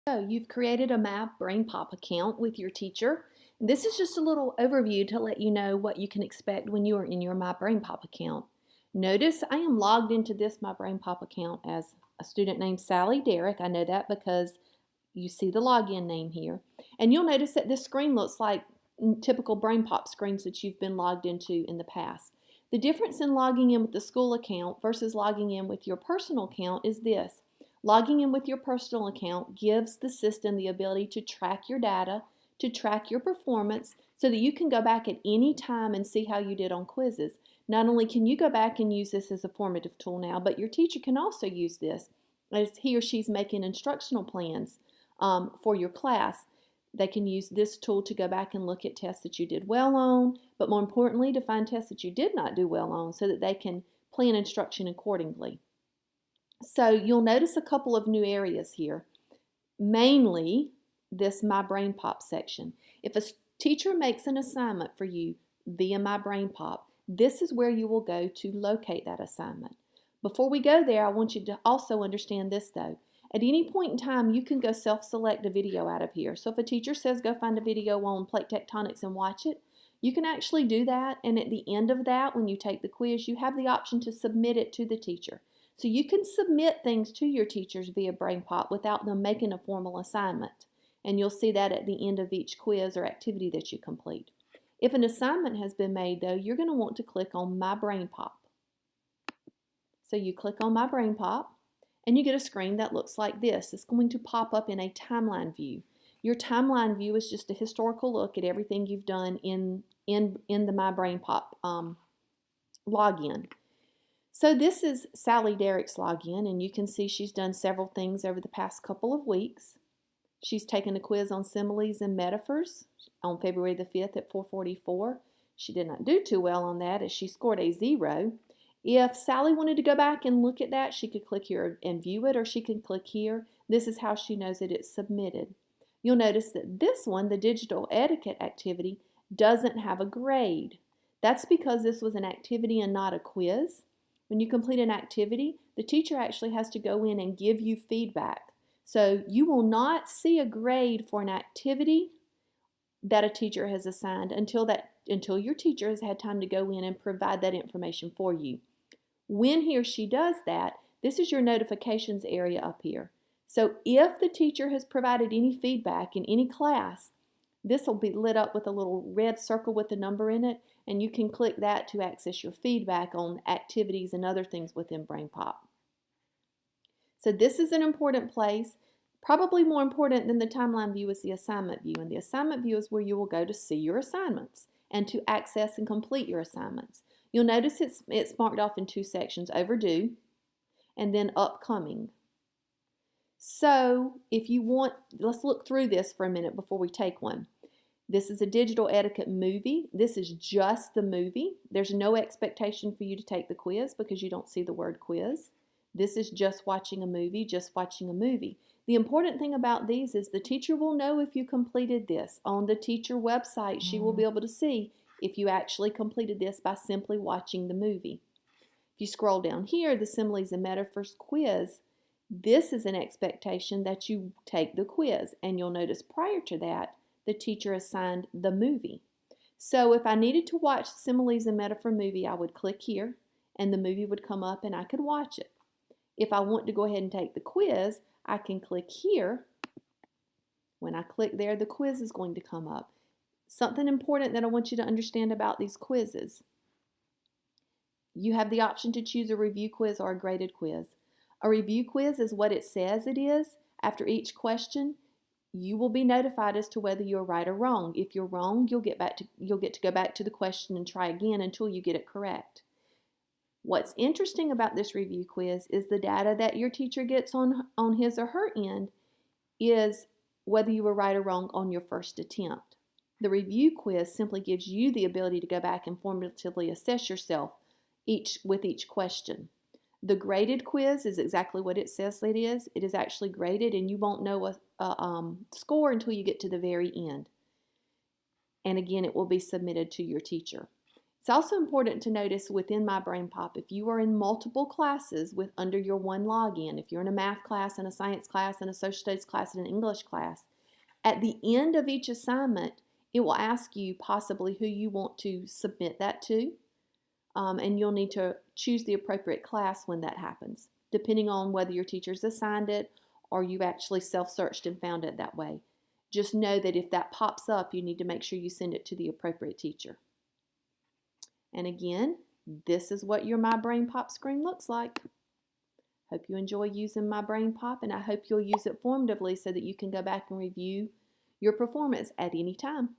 So you've created a MyBrainPop account with your teacher. This is just a little overview to let you know what you can expect when you are in your MyBrainPop account. Notice I am logged into this MyBrainPop account as a student named Sally Derrick. I know that because you see the login name here. And you'll notice that this screen looks like typical BrainPop screens that you've been logged into in the past. The difference in logging in with the school account versus logging in with your personal account is this. Logging in with your personal account gives the system the ability to track your data, to track your performance, so that you can go back at any time and see how you did on quizzes. Not only can you go back and use this as a formative tool now, but your teacher can also use this as he or she's making instructional plans for your class. They can use this tool to go back and look at tests that you did well on, but more importantly, to find tests that you did not do well on so that they can plan instruction accordingly. So you'll notice a couple of new areas here, mainly this MyBrainPop section. If a teacher makes an assignment for you via MyBrainPop, this is where you will go to locate that assignment. Before we go there, I want you to also understand this though. At any point in time, you can go self-select a video out of here. So if a teacher says go find a video on plate tectonics and watch it, you can actually do that, and at the end of that, when you take the quiz, you have the option to submit it to the teacher. So you can submit things to your teachers via BrainPop without them making a formal assignment. And you'll see that at the end of each quiz or activity that you complete. If an assignment has been made though, you're going to want to click on MyBrainPop. So you click on MyBrainPop and you get a screen that looks like this. It's going to pop up in a timeline view. Your timeline view is just a historical look at everything you've done in the MyBrainPop login. So this is Sally Derrick's login, and you can see she's done several things over the past couple of weeks. She's taken a quiz on similes and metaphors on February the 5th at 4:44. She did not do too well on that as she scored a 0. If Sally wanted to go back and look at that, she could click here and view it, or she can click here. This is how she knows that it's submitted. You'll notice that this one, the digital etiquette activity, doesn't have a grade. That's because this was an activity and not a quiz. When you complete an activity, the teacher actually has to go in and give you feedback. So you will not see a grade for an activity that a teacher has assigned until your teacher has had time to go in and provide that information for you. When he or she does that, this is your notifications area up here. So if the teacher has provided any feedback in any class, this will be lit up with a little red circle with a number in it, and you can click that to access your feedback on activities and other things within BrainPop. So this is an important place. Probably more important than the timeline view is the assignment view, and the assignment view is where you will go to see your assignments and to access and complete your assignments. You'll notice it's marked off in two sections, overdue and then upcoming. So if you want, let's look through this for a minute before we take one. This is a digital etiquette movie. This is just the movie. There's no expectation for you to take the quiz because you don't see the word quiz. This is just watching a movie, just watching a movie. The important thing about these is the teacher will know if you completed this. On the teacher website, she will be able to see if you actually completed this by simply watching the movie. If you scroll down here, the similes and metaphors quiz, this is an expectation that you take the quiz. And you'll notice prior to that, the teacher assigned the movie. So if I needed to watch similes and metaphor movie, I would click here and the movie would come up and I could watch it. If I want to go ahead and take the quiz, I can click here. When I click there, the quiz is going to come up. Something important that I want you to understand about these quizzes. You have the option to choose a review quiz or a graded quiz. A review quiz is what it says it is. After each question, you will be notified as to whether you're right or wrong. If you're wrong, you'll get to go back to the question and try again until you get it correct. What's interesting about this review quiz is the data that your teacher gets on his or her end is whether you were right or wrong on your first attempt. The review quiz simply gives you the ability to go back and formatively assess yourself with each question. The graded quiz is exactly what it says it is. It is actually graded, and you won't know a score until you get to the very end. And again, it will be submitted to your teacher. It's also important to notice within MyBrainPop, if you are in multiple classes with under your one login, if you're in a math class and a science class and a social studies class and an English class, at the end of each assignment, it will ask you possibly who you want to submit that to, and you'll need to choose the appropriate class when that happens, depending on whether your teacher's assigned it or you've actually self-searched and found it that way. Just know that if that pops up, you need to make sure you send it to the appropriate teacher. And again, this is what your MyBrainPop screen looks like. Hope you enjoy using MyBrainPop, and I hope you'll use it formatively so that you can go back and review your performance at any time.